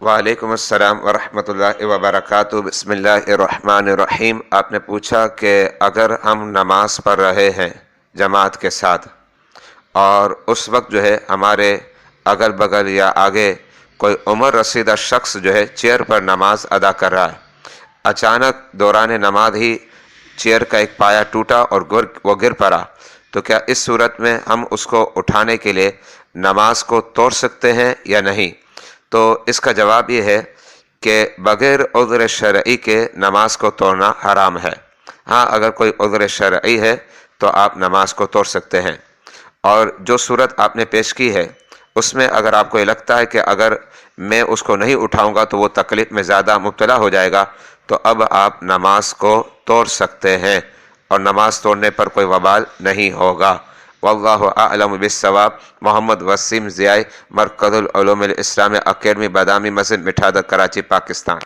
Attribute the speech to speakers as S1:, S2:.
S1: وعلیکم السلام ورحمۃ اللہ وبرکاتہ۔ بسم اللہ الرحمن الرحیم۔ آپ نے پوچھا کہ اگر ہم نماز پڑھ رہے ہیں جماعت کے ساتھ اور اس وقت جو ہے ہمارے اگل بغل یا آگے کوئی عمر رسیدہ شخص جو ہے چیئر پر نماز ادا کر رہا ہے، اچانک دوران نماز ہی چیئر کا ایک پایا ٹوٹا اور وہ گر پڑا، تو کیا اس صورت میں ہم اس کو اٹھانے کے لیے نماز کو توڑ سکتے ہیں یا نہیں؟ تو اس کا جواب یہ ہے کہ بغیر عذر شرعی کے نماز کو توڑنا حرام ہے۔ ہاں، اگر کوئی عذر شرعی ہے تو آپ نماز کو توڑ سکتے ہیں۔ اور جو صورت آپ نے پیش کی ہے اس میں اگر آپ کو یہ لگتا ہے کہ اگر میں اس کو نہیں اٹھاؤں گا تو وہ تکلیف میں زیادہ مبتلا ہو جائے گا، تو اب آپ نماز کو توڑ سکتے ہیں اور نماز توڑنے پر کوئی وبال نہیں ہوگا۔ واللہ اعلم بالصواب۔ محمد وسیم ضیائی، مرکز العلوم الاسلامی اکیڈمی، بادامی مسجد، مٹھادر، کراچی، پاکستان۔